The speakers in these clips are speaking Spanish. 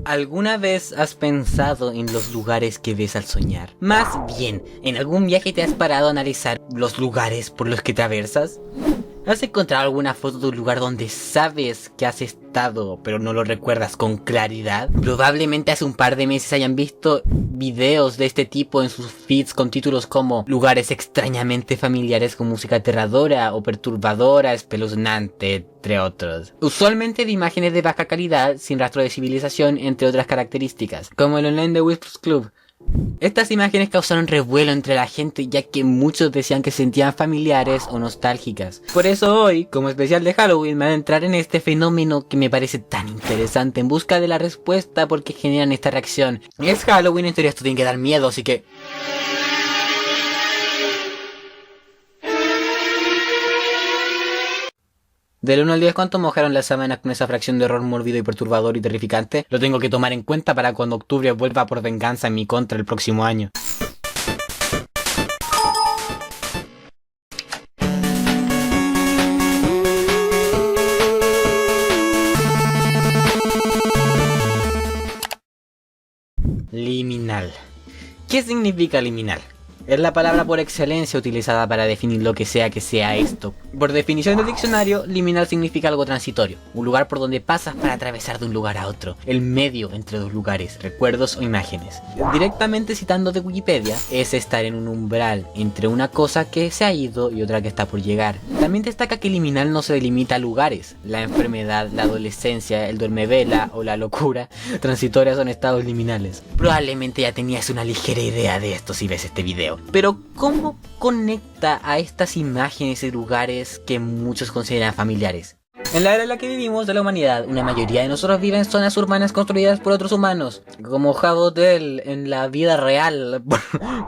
¿Alguna vez has pensado en los lugares que ves al soñar? Más bien, ¿en algún viaje te has parado a analizar los lugares por los que traversas? ¿Has encontrado alguna foto de un lugar donde sabes que has estado, pero no lo recuerdas con claridad? Probablemente hace un par de meses hayan visto videos de este tipo en sus feeds con títulos como lugares extrañamente familiares con música aterradora o perturbadora, espeluznante, entre otros. Usualmente de imágenes de baja calidad, sin rastro de civilización, entre otras características, como el online de Wisps Club. Estas imágenes causaron revuelo entre la gente, ya que muchos decían que se sentían familiares o nostálgicas. Por eso hoy, como especial de Halloween, me voy a entrar en este fenómeno que me parece tan interesante, en busca de la respuesta por qué generan esta reacción. Es Halloween, en teoría esto tiene que dar miedo, así que... Del 1 al 10, ¿cuánto mojaron las sábanas con esa fracción de horror mórbido y perturbador y terrificante? Lo tengo que tomar en cuenta para cuando octubre vuelva por venganza en mi contra el próximo año. Liminal. ¿Qué significa liminal? Es la palabra por excelencia utilizada para definir lo que sea esto. Por definición del diccionario, liminal significa algo transitorio, un lugar por donde pasas para atravesar de un lugar a otro, el medio entre dos lugares, recuerdos o imágenes. Directamente citando de Wikipedia, es estar en un umbral entre una cosa que se ha ido y otra que está por llegar. También destaca que liminal no se delimita a lugares. La enfermedad, la adolescencia, el duermevela o la locura transitorias son estados liminales. Probablemente ya tenías una ligera idea de esto si ves este video. Pero ¿cómo conecta a estas imágenes y lugares que muchos consideran familiares? En la era en la que vivimos de la humanidad, una mayoría de nosotros vive en zonas urbanas construidas por otros humanos, como Jabotel en la vida real,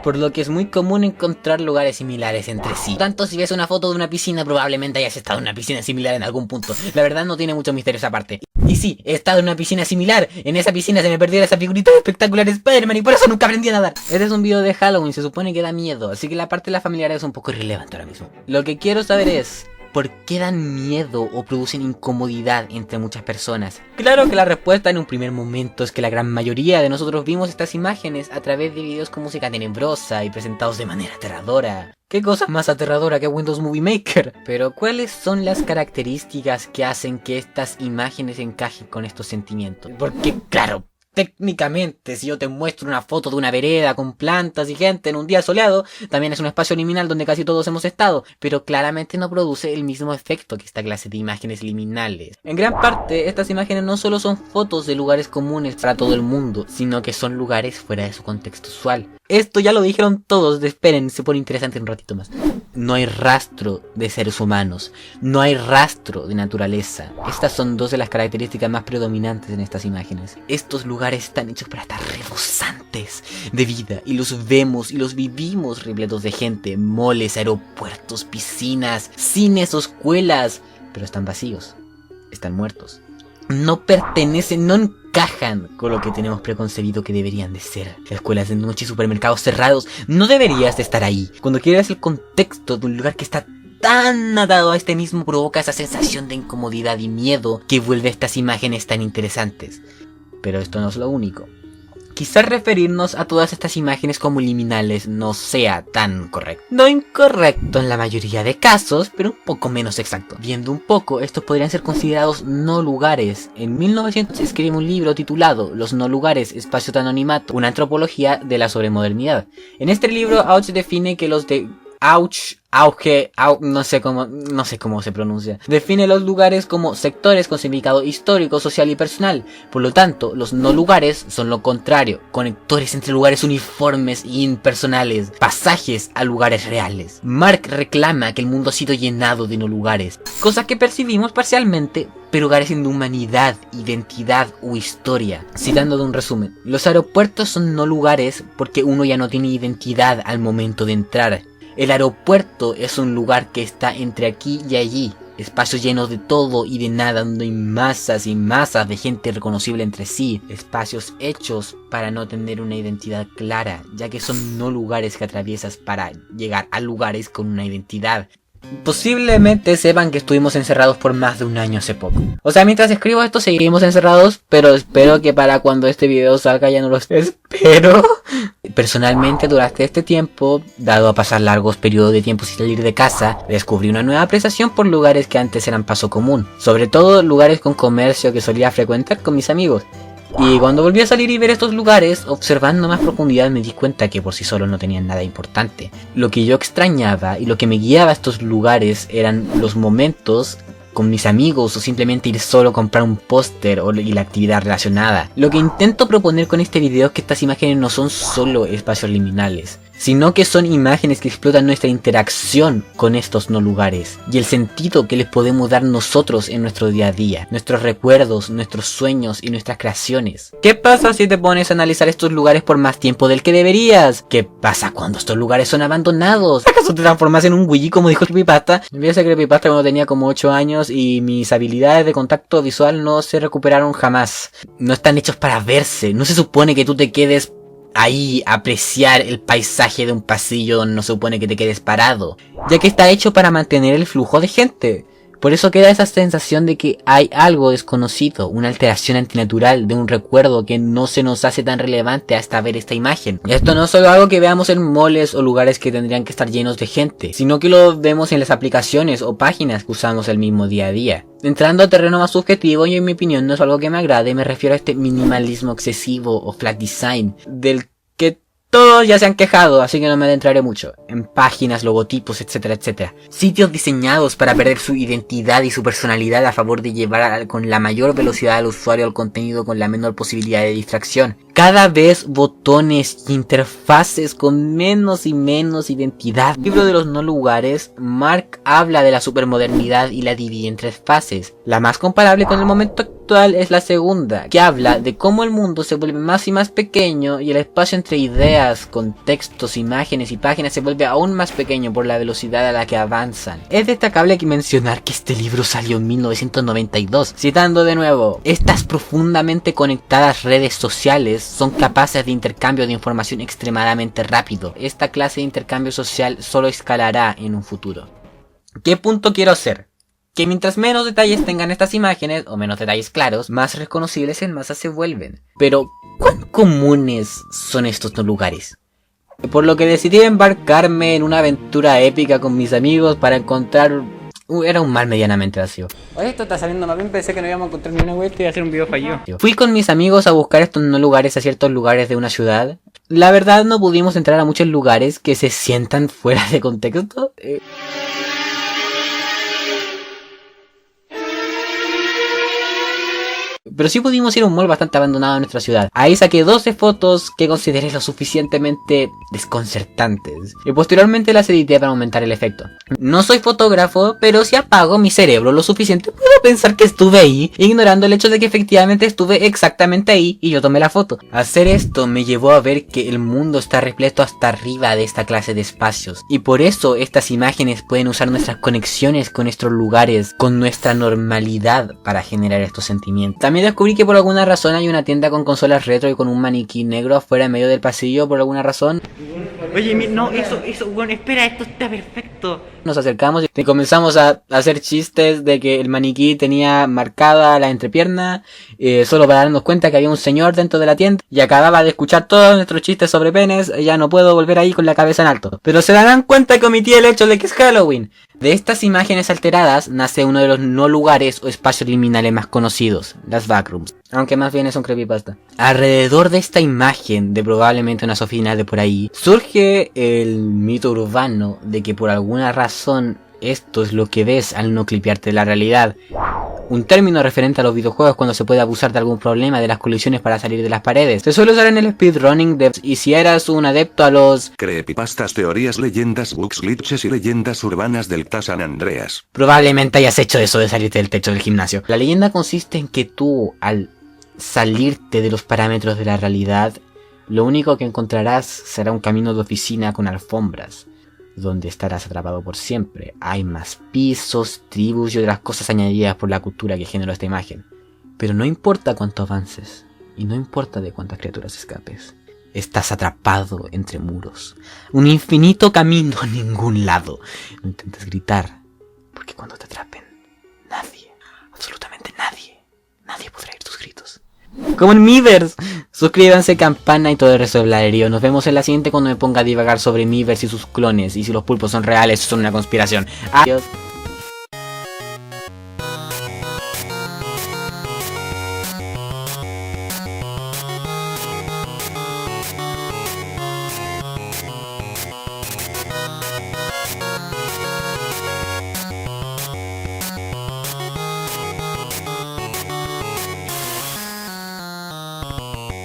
por lo que es muy común encontrar lugares similares entre sí. Tanto si ves una foto de una piscina, probablemente hayas estado en una piscina similar en algún punto. La verdad no tiene mucho misterio esa parte. Y sí, he estado en una piscina similar. En esa piscina se me perdió esa figurita de espectacular Spider-Man y por eso nunca aprendí a nadar. Este es un video de Halloween, se supone que da miedo, así que la parte de la familiaridad es un poco irrelevante ahora mismo. Lo que quiero saber es... ¿por qué dan miedo o producen incomodidad entre muchas personas? Claro que la respuesta en un primer momento es que la gran mayoría de nosotros vimos estas imágenes a través de videos con música tenebrosa y presentados de manera aterradora. ¿Qué cosa más aterradora que Windows Movie Maker? Pero ¿cuáles son las características que hacen que estas imágenes encajen con estos sentimientos? Porque claro, técnicamente, si yo te muestro una foto de una vereda con plantas y gente en un día soleado, también es un espacio liminal donde casi todos hemos estado, pero claramente no produce el mismo efecto que esta clase de imágenes liminales. En gran parte, estas imágenes no solo son fotos de lugares comunes para todo el mundo, sino que son lugares fuera de su contexto usual. Esto ya lo dijeron todos, esperen, se pone interesante un ratito más. No hay rastro de seres humanos, no hay rastro de naturaleza. Estas son dos de las características más predominantes en estas imágenes. Estos lugares están hechos para estar rebosantes de vida y los vemos y los vivimos repletos de gente, moles, aeropuertos, piscinas, cines o escuelas, pero están vacíos, están muertos. No pertenecen, no encajan con lo que tenemos preconcebido que deberían de ser. Escuelas de noche y supermercados cerrados, no deberías de estar ahí. Cuando quieras el contexto de un lugar que está tan atado a este mismo, provoca esa sensación de incomodidad y miedo que vuelve a estas imágenes tan interesantes. Pero esto no es lo único. Quizás referirnos a todas estas imágenes como liminales no sea tan correcto. No incorrecto en la mayoría de casos, pero un poco menos exacto. Viendo un poco, estos podrían ser considerados no lugares. En 1900 se escribe un libro titulado Los no lugares, espacios de anonimato, una antropología de la sobremodernidad. En este libro, Auch define que los de... no sé cómo se pronuncia. Define los lugares como sectores con significado histórico, social y personal. Por lo tanto, los no lugares son lo contrario, conectores entre lugares uniformes e impersonales, pasajes a lugares reales. Mark reclama que el mundo ha sido llenado de no lugares, cosas que percibimos parcialmente, pero carecen de humanidad, identidad o historia. Citando de un resumen, los aeropuertos son no lugares porque uno ya no tiene identidad al momento de entrar. El aeropuerto es un lugar que está entre aquí y allí, espacios llenos de todo y de nada, donde hay masas y masas de gente reconocible entre sí, espacios hechos para no tener una identidad clara, ya que son no lugares que atraviesas para llegar a lugares con una identidad. Posiblemente sepan que estuvimos encerrados por más de un año hace poco. O sea, mientras escribo esto seguimos encerrados, pero espero que para cuando este video salga ya no lo espero. Personalmente durante este tiempo, dado a pasar largos periodos de tiempo sin salir de casa, descubrí una nueva apreciación por lugares que antes eran paso común. Sobre todo lugares con comercio que solía frecuentar con mis amigos. Y cuando volví a salir y ver estos lugares, observando más profundidad me di cuenta que por sí solos no tenían nada importante. Lo que yo extrañaba y lo que me guiaba a estos lugares eran los momentos con mis amigos o simplemente ir solo a comprar un póster y la actividad relacionada. Lo que intento proponer con este video es que estas imágenes no son solo espacios liminales, sino que son imágenes que explotan nuestra interacción con estos no lugares y el sentido que les podemos dar nosotros en nuestro día a día, nuestros recuerdos, nuestros sueños y nuestras creaciones. ¿Qué pasa si te pones a analizar estos lugares por más tiempo del que deberías? ¿Qué pasa cuando estos lugares son abandonados? ¿Acaso te transformas en un Wii como dijo Creepypasta? Me vi a hacer Creepypasta cuando tenía como 8 años y mis habilidades de contacto visual no se recuperaron jamás. No están hechos para verse, no se supone que tú te quedes ahí apreciar el paisaje de un pasillo donde no se supone que te quedes parado, ya que está hecho para mantener el flujo de gente. Por eso queda esa sensación de que hay algo desconocido, una alteración antinatural de un recuerdo que no se nos hace tan relevante hasta ver esta imagen. Esto no es solo algo que veamos en moles o lugares que tendrían que estar llenos de gente, sino que lo vemos en las aplicaciones o páginas que usamos el mismo día a día. Entrando a terreno más subjetivo, y en mi opinión no es algo que me agrade, me refiero a este minimalismo excesivo o flat design, del que todos ya se han quejado, así que no me adentraré mucho. En páginas, logotipos, etcétera, etcétera. Sitios diseñados para perder su identidad y su personalidad a favor de llevar con la mayor velocidad al usuario al contenido con la menor posibilidad de distracción. Cada vez botones y interfaces con menos y menos identidad. En el libro de los no lugares, Mark habla de la supermodernidad y la divide en 3 fases. La más comparable con el momento actual es la segunda, que habla de cómo el mundo se vuelve más y más pequeño y el espacio entre ideas, contextos, imágenes y páginas se vuelve aún más pequeño por la velocidad a la que avanzan. Es destacable mencionar que este libro salió en 1992. Citando de nuevo, estas profundamente conectadas redes sociales son capaces de intercambio de información extremadamente rápido. Esta clase de intercambio social solo escalará en un futuro. ¿Qué punto quiero hacer? Que mientras menos detalles tengan estas imágenes, o menos detalles claros, más reconocibles en masa se vuelven. Pero, ¿cuán comunes son estos no lugares? Por lo que decidí embarcarme en una aventura épica con mis amigos para encontrar... Era un mar medianamente vacío. Oye, esto está saliendo más bien, pensé que no íbamos a encontrar ni una vuelta y hacer un video fallido. Fui con mis amigos a buscar estos no lugares a ciertos lugares de una ciudad. La verdad no pudimos entrar a muchos lugares que se sientan fuera de contexto. Pero sí pudimos ir a un mall bastante abandonado en nuestra ciudad. Ahí saqué 12 fotos que consideré lo suficientemente desconcertantes. Y posteriormente las edité para aumentar el efecto. No soy fotógrafo, pero si apago mi cerebro lo suficiente puedo pensar que estuve ahí, ignorando el hecho de que efectivamente estuve exactamente ahí y yo tomé la foto. Hacer esto me llevó a ver que el mundo está repleto hasta arriba de esta clase de espacios. Y por eso estas imágenes pueden usar nuestras conexiones con estos lugares, con nuestra normalidad para generar estos sentimientos. También descubrí que por alguna razón hay una tienda con consolas retro y con un maniquí negro afuera en medio del pasillo por alguna razón. Oye, no, eso, bueno, espera, esto está perfecto. Nos acercamos y comenzamos a hacer chistes de que el maniquí tenía marcada la entrepierna, solo para darnos cuenta que había un señor dentro de la tienda y acababa de escuchar todos nuestros chistes sobre penes. Ya no puedo volver ahí con la cabeza en alto. Pero se darán cuenta que omití el hecho de que es Halloween. De estas imágenes alteradas nace uno de los no lugares o espacios liminales más conocidos, las backrooms, aunque más bien es un creepypasta. Alrededor de esta imagen de probablemente una sofina de por ahí, surge el mito urbano de que por alguna razón esto es lo que ves al no clipearte de la realidad. Un término referente a los videojuegos cuando se puede abusar de algún problema de las colisiones para salir de las paredes. Se suele usar en el speedrunning y si eras un adepto a los creepypastas, teorías, leyendas, bugs, glitches y leyendas urbanas del San Andreas. Probablemente hayas hecho eso de salirte del techo del gimnasio. La leyenda consiste en que tú, al salirte de los parámetros de la realidad, lo único que encontrarás será un camino de oficina con alfombras, donde estarás atrapado por siempre. Hay más pisos, tribus y otras cosas añadidas por la cultura que generó esta imagen. Pero no importa cuánto avances, y no importa de cuántas criaturas escapes, Estás atrapado entre muros. Un infinito camino a ningún lado. No intentes gritar, porque cuando te atrapen, nadie, absolutamente nadie podrá oír tus gritos. Como en Miiverse. Suscríbanse, campana y todo el resto del bladerío. Nos vemos en la siguiente cuando me ponga a divagar sobre Miiverse y sus clones. Y si los pulpos son reales o son una conspiración. Adiós.